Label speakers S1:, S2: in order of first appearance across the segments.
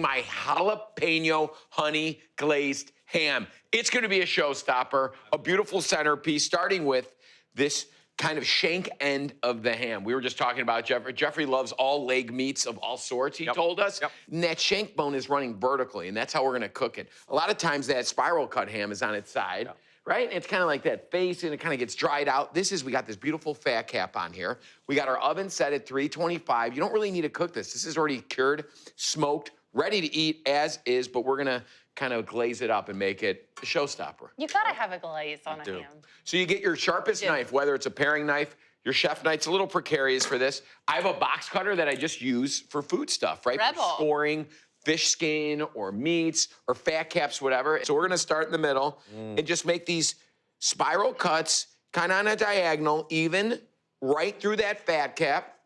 S1: My jalapeno honey glazed ham. It's going to be a showstopper, a beautiful centerpiece, starting with this kind of shank end of the ham. We were just talking about Jeffrey. Jeffrey loves all leg meats of all sorts, he told us. And that shank bone is running vertically, and that's how we're going to cook it. A lot of times that spiral cut ham is on its side. Right? And it's kind of like that face, and it kind of gets dried out. We got this beautiful fat cap on here. We got our oven set at 325. You don't really need to cook this. This is already cured, smoked, ready to eat as is, but we're gonna kind of glaze it up and make it a showstopper.
S2: You gotta have a glaze on a ham.
S1: So you get your sharpest knife, whether it's a paring knife, your chef knife's a little precarious for this. I have a box cutter that I just use for food stuff, right?
S2: Rebel.
S1: For scoring fish skin or meats or fat caps, whatever. So we're gonna start in the middle and just make these spiral cuts, kind of on a diagonal, even right through that fat cap.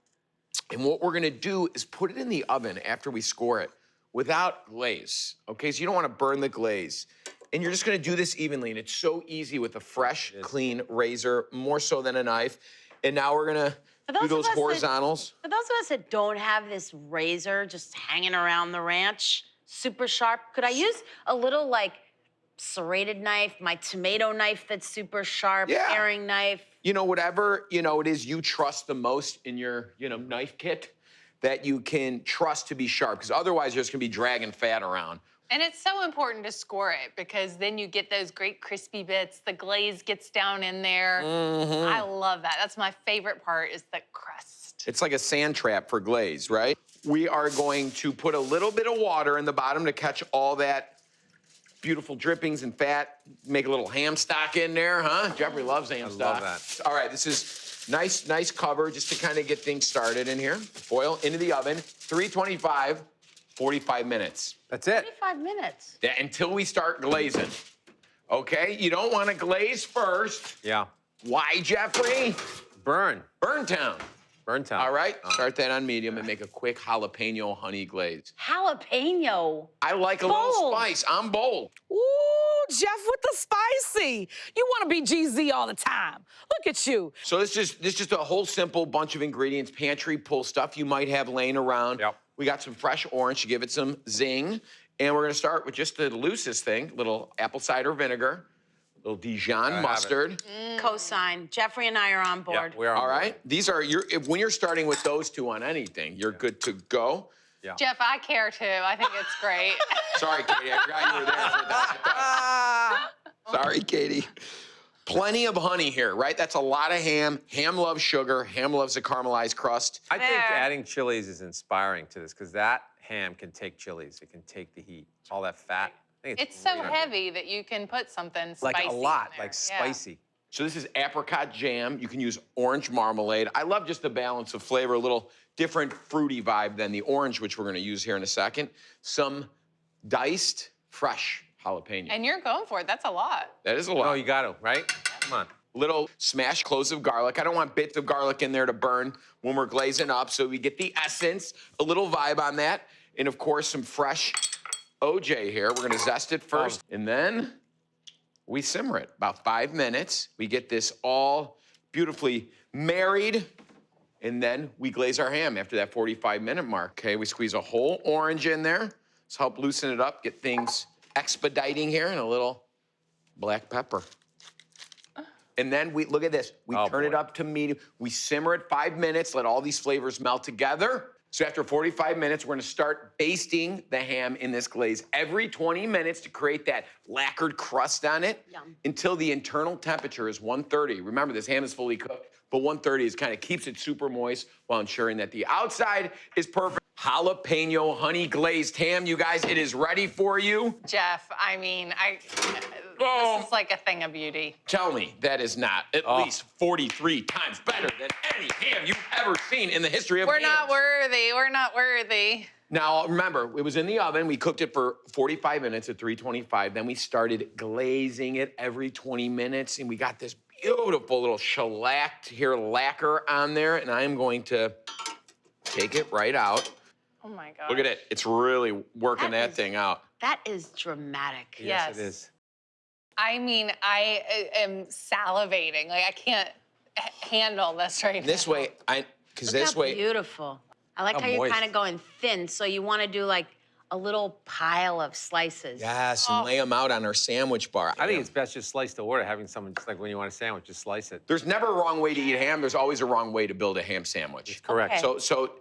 S1: And what we're gonna do is put it in the oven after we score it without glaze, okay? So you don't wanna burn the glaze. And you're just gonna do this evenly, and it's so easy with a fresh, clean razor, more so than a knife. And now we're gonna do those horizontals.
S3: For those of us that don't have this razor just hanging around the ranch, super sharp, could I use a little like serrated knife, my tomato knife that's super sharp, paring knife?
S1: You know, whatever, it is you trust the most in your, knife kit that you can trust to be sharp, because otherwise you're just gonna be dragging fat around.
S2: And it's so important to score it, because then you get those great crispy bits. The glaze gets down in there. I love that. That's my favorite part, is the crust.
S1: It's like a sand trap for glaze, right? We are going to put a little bit of water in the bottom to catch all that beautiful drippings and fat. Make a little ham stock in there, huh? Jeffrey loves ham stock.
S4: I love that.
S1: All right, this is nice cover just to kind of get things started in here. Foil into the oven, 325. 45 minutes.
S4: That's it.
S3: 45 minutes.
S1: Yeah, until we start glazing. Okay? You don't want to glaze first.
S4: Yeah.
S1: Why, Jeffrey?
S4: Burn.
S1: Burn town.
S4: Burn town.
S1: All right, start that on medium and make a quick jalapeno honey glaze.
S3: Jalapeno.
S1: I like a little spice. I'm bold.
S5: Ooh, Jeff with the spicy. You want to be GZ all the time. Look at you.
S1: So this is just a whole simple bunch of ingredients, pantry pull stuff you might have laying around.
S4: Yep.
S1: We got some fresh orange to give it some zing. And we're gonna start with just the loosest thing, little apple cider vinegar, little Dijon mustard.
S3: Cosign. Jeffrey and I are on board.
S4: Yeah, we are on
S1: All
S4: board.
S1: right, these are when you're starting with those two on anything, you're good to go.
S4: Yeah.
S2: Jeff, I care too. I think it's great.
S1: Sorry, Katie, I forgot you were there for that. Sorry, Katie. Plenty of honey here, right? That's a lot of ham. Ham loves sugar. Ham loves a caramelized crust.
S4: I think adding chilies is inspiring to this, because that ham can take chilies. It can take the heat. All that fat. I think
S2: It's so heavy that you can put something spicy
S4: like a lot,
S2: in there.
S4: like spicy.
S1: So this is apricot jam. You can use orange marmalade. I love just the balance of flavor, a little different fruity vibe than the orange, which we're gonna use here in a second. Some diced fresh jalapeno.
S2: And you're going for it. That's a lot.
S1: That is a lot.
S4: Oh, you got to, right? Come on.
S1: Little smashed cloves of garlic. I don't want bits of garlic in there to burn when we're glazing up, so we get the essence, a little vibe on that, and of course some fresh OJ here. We're gonna zest it first, and then we simmer it about 5 minutes. We get this all beautifully married, and then we glaze our ham after that 45-minute mark. Okay, we squeeze a whole orange in there. Let's help loosen it up, get things expediting here, and a little black pepper. And then look at this. We turn it up to medium. We simmer it 5 minutes, let all these flavors melt together. So after 45 minutes, we're gonna start basting the ham in this glaze every 20 minutes to create that lacquered crust on it until the internal temperature is 130. Remember, this ham is fully cooked, but 130 is kind of keeps it super moist while ensuring that the outside is perfect. Jalapeno honey glazed ham, you guys, it is ready for you.
S2: Jeff, I mean, this is like a thing of beauty.
S1: Tell me that is not at least 43 times better than any ham you've ever seen in the history of
S2: We're
S1: hams.
S2: not worthy. We're not worthy.
S1: Now, remember, it was in the oven. We cooked it for 45 minutes at 325. Then we started glazing it every 20 minutes, and we got this beautiful little shellacked here lacquer on there, and I am going to take it right out.
S2: Oh my God.
S1: Look at it. It's really working that thing out.
S3: That is dramatic.
S2: Yes.
S4: It is.
S2: I mean, I am salivating. Like, I can't handle this right now.
S1: This way, because
S3: Look
S1: this
S3: how
S1: way,
S3: beautiful. I like how you're
S4: moist.
S3: kind of going thin, so you want to do like a little pile of slices.
S1: Yes, and lay them out on our sandwich bar.
S4: I think it's best just slice the order, having someone just like when you want a sandwich, just slice it.
S1: There's never a wrong way to eat ham. There's always a wrong way to build a ham sandwich.
S4: Correct.
S3: Okay.
S1: So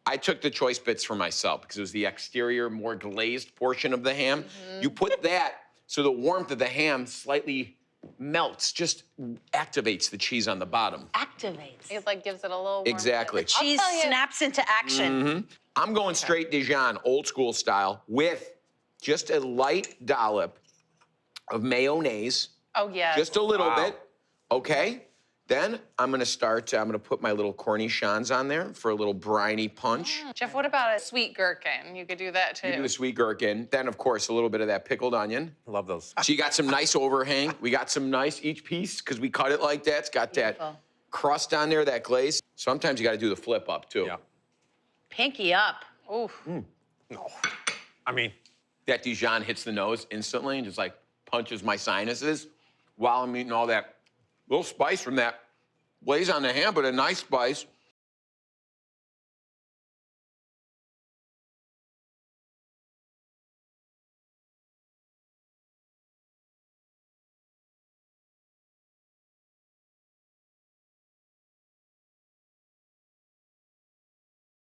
S1: I took the choice bits for myself because it was the exterior, more glazed portion of the ham. You put that so the warmth of the ham slightly melts, just activates the cheese on the bottom.
S3: Activates.
S2: It like gives it a little warmth.
S1: Exactly.
S2: I'll
S3: Cheese
S2: tell you-
S3: snaps into action.
S1: I'm going straight Dijon, old school style, with just a light dollop of mayonnaise.
S2: Oh yeah.
S1: Just a little
S4: Wow.
S1: bit, okay? Then I'm gonna put my little cornichons on there for a little briny punch.
S2: Jeff, what about a sweet gherkin? You could do that too.
S1: You do the sweet gherkin. Then, of course, a little bit of that pickled onion.
S4: Love those.
S1: So you got some nice overhang. We got some nice, each piece, because we cut it like that, it's got that
S3: Beautiful.
S1: crust on there, that glaze. Sometimes you gotta do the flip up, too.
S4: Yeah.
S3: Pinky up.
S2: Oof.
S4: No. I mean,
S1: That Dijon hits the nose instantly and just like punches my sinuses while I'm eating all that little spice from that glaze on the ham, but a nice spice.